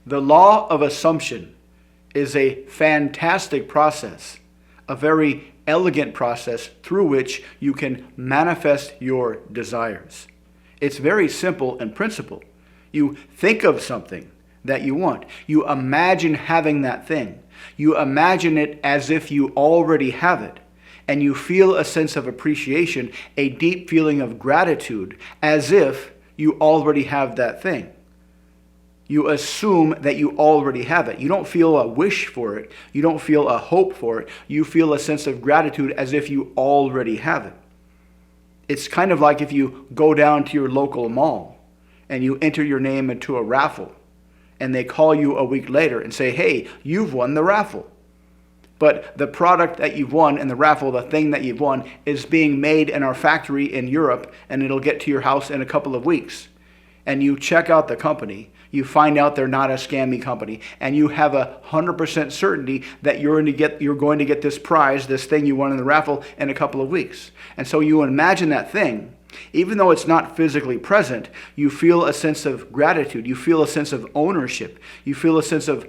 The law of assumption is a fantastic process, a very elegant process through which you can manifest your desires. It's very simple in principle. You think of something that you want. You imagine having that thing. You imagine it as if you already have it. And you feel a sense of appreciation, a deep feeling of gratitude, as if you already have that thing. You assume that you already have it. You don't feel a wish for it. You don't feel a hope for it. You feel a sense of gratitude as if you already have it. It's kind of like if you go down to your local mall and you enter your name into a raffle and they call you a week later and say, hey, you've won the raffle. But the product that you've won in the raffle, the thing that you've won, is being made in our factory in Europe, and it'll get to your house in a couple of weeks. And you check out the company, you find out they're not a scammy company, and you have 100% certainty that you're going to get this prize, this thing you won in the raffle, in a couple of weeks. And so you imagine that thing. Even though it's not physically present, you feel a sense of gratitude. You feel a sense of ownership. You feel a sense of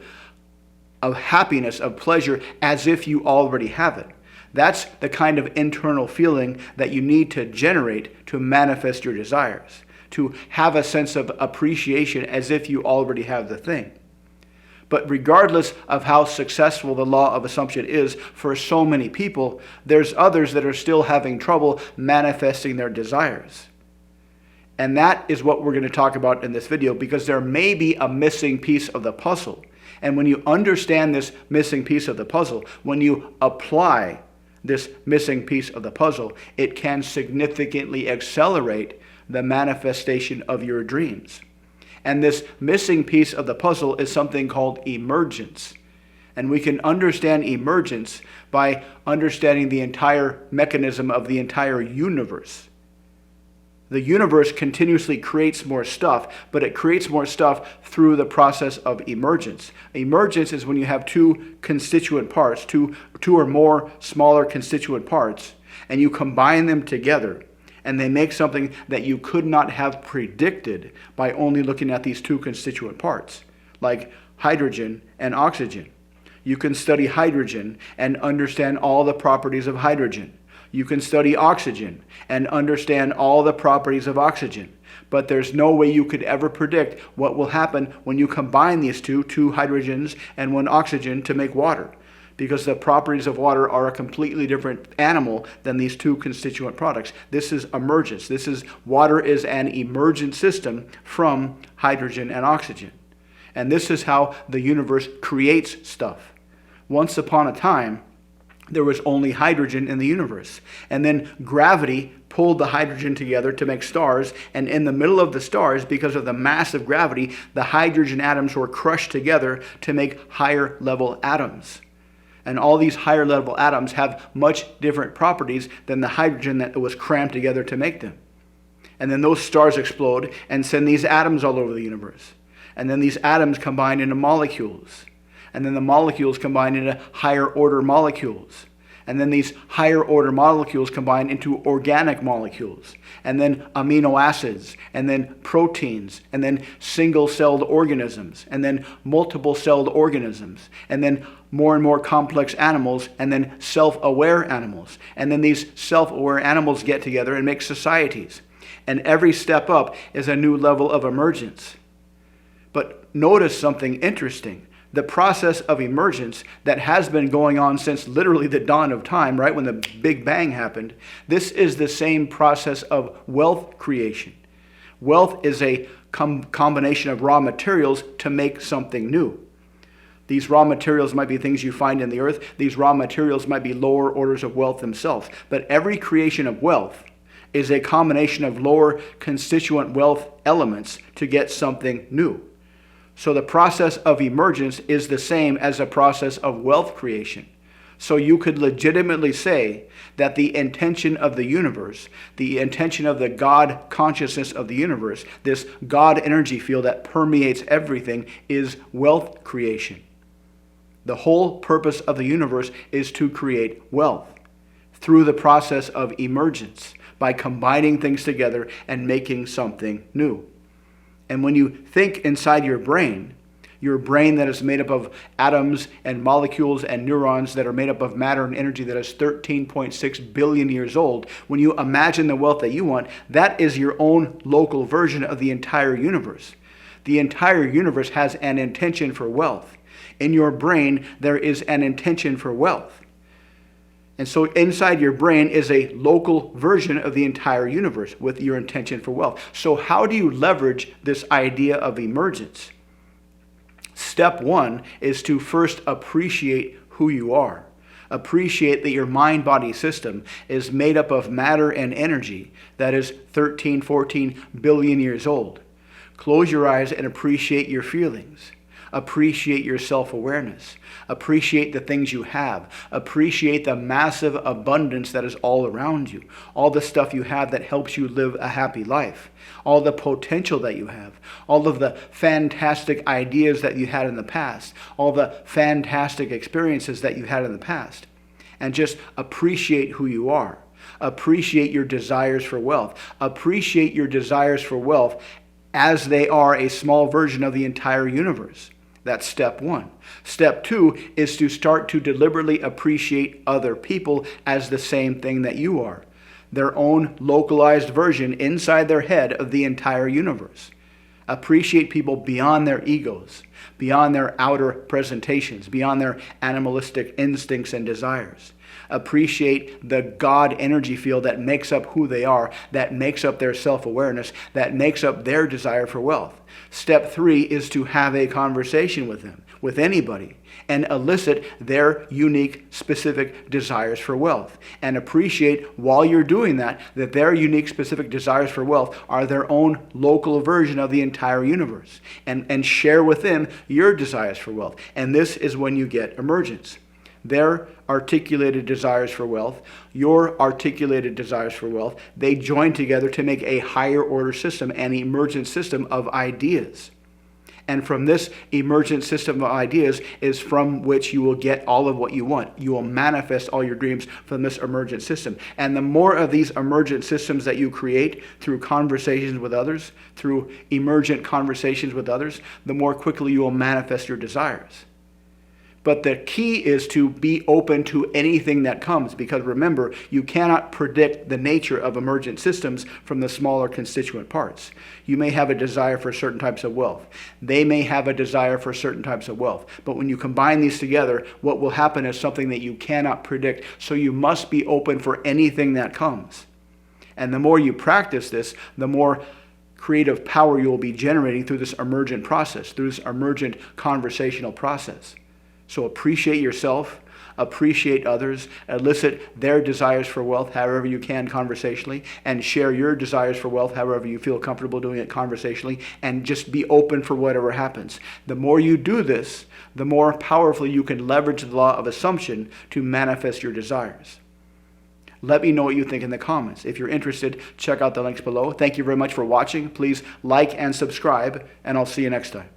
happiness, of pleasure, as if you already have it. That's the kind of internal feeling that you need to generate to manifest your desires, to have a sense of appreciation as if you already have the thing. But regardless of how successful the law of assumption is for so many people, there's others that are still having trouble manifesting their desires. And that is what we're going to talk about in this video, because there may be a missing piece of the puzzle. And when you understand this missing piece of the puzzle, when you apply this missing piece of the puzzle, it can significantly accelerate the manifestation of your dreams. And this missing piece of the puzzle is something called emergence. And we can understand emergence by understanding the entire mechanism of the entire universe. The universe continuously creates more stuff, but it creates more stuff through the process of emergence. Emergence is when you have two constituent parts, two or more smaller constituent parts, and you combine them together, and they make something that you could not have predicted by only looking at these two constituent parts, like hydrogen and oxygen. You can study hydrogen and understand all the properties of hydrogen. You can study oxygen and understand all the properties of oxygen. But there's no way you could ever predict what will happen when you combine these two hydrogens and one oxygen to make water, because the properties of water are a completely different animal than these two constituent products. This is emergence. Water is an emergent system from hydrogen and oxygen. And this is how the universe creates stuff. Once upon a time, there was only hydrogen in the universe. And then gravity pulled the hydrogen together to make stars. And in the middle of the stars, because of the mass of gravity, the hydrogen atoms were crushed together to make higher level atoms. And all these higher level atoms have much different properties than the hydrogen that was crammed together to make them. And then those stars explode and send these atoms all over the universe. And then these atoms combine into molecules. And then the molecules combine into higher order molecules. And then these higher order molecules combine into organic molecules. And then amino acids. And then proteins. And then single-celled organisms. And then multiple-celled organisms. And then more and more complex animals. And then self-aware animals. And then these self-aware animals get together and make societies. And every step up is a new level of emergence. But notice something interesting. The process of emergence that has been going on since literally the dawn of time, right when the Big Bang happened, this is the same process of wealth creation. Wealth is a combination of raw materials to make something new. These raw materials might be things you find in the earth. These raw materials might be lower orders of wealth themselves. But every creation of wealth is a combination of lower constituent wealth elements to get something new. So the process of emergence is the same as the process of wealth creation. So you could legitimately say that the intention of the universe, the intention of the God consciousness of the universe, this God energy field that permeates everything, is wealth creation. The whole purpose of the universe is to create wealth through the process of emergence, by combining things together and making something new. And when you think inside your brain, Your brain that is made up of atoms and molecules and neurons that are made up of matter and energy that is 13.6 billion years old. When you imagine the wealth that you want, that is your own local version of the entire universe. The entire universe has an intention for wealth. In your brain, there is an intention for wealth. And so inside your brain is a local version of the entire universe with your intention for wealth. So how do you leverage this idea of emergence? Step one is to first appreciate who you are. Appreciate that your mind-body system is made up of matter and energy that is 13, 14 billion years old. Close your eyes and appreciate your feelings. Appreciate your self-awareness. Appreciate the things you have. Appreciate the massive abundance that is all around you. All the stuff you have that helps you live a happy life. All the potential that you have. All of the fantastic ideas that you had in the past. All the fantastic experiences that you had in the past. And just appreciate who you are. Appreciate your desires for wealth. Appreciate your desires for wealth as they are a small version of the entire universe. That's step one. Step two is to start to deliberately appreciate other people as the same thing that you are. Their own localized version inside their head of the entire universe. Appreciate people beyond their egos, beyond their outer presentations, beyond their animalistic instincts and desires. Appreciate the God energy field that makes up who they are, that makes up their self-awareness, that makes up their desire for wealth. Step three is to have a conversation with them, with anybody, and elicit their unique, specific desires for wealth. And appreciate, while you're doing that, that their unique, specific desires for wealth are their own local version of the entire universe. And share with them your desires for wealth. And this is when you get emergence. Their articulated desires for wealth, your articulated desires for wealth, they join together to make a higher order system, an emergent system of ideas. And from this emergent system of ideas is from which you will get all of what you want. You will manifest all your dreams from this emergent system. And the more of these emergent systems that you create through conversations with others, through emergent conversations with others, the more quickly you will manifest your desires. But the key is to be open to anything that comes, because remember, you cannot predict the nature of emergent systems from the smaller constituent parts. You may have a desire for certain types of wealth. They may have a desire for certain types of wealth. But when you combine these together, what will happen is something that you cannot predict. So you must be open for anything that comes. And the more you practice this, the more creative power you will be generating through this emergent process, through this emergent conversational process. So appreciate yourself, appreciate others, elicit their desires for wealth however you can conversationally, and share your desires for wealth however you feel comfortable doing it conversationally, and just be open for whatever happens. The more you do this, the more powerfully you can leverage the law of assumption to manifest your desires. Let me know what you think in the comments. If you're interested, check out the links below. Thank you very much for watching. Please like and subscribe, and I'll see you next time.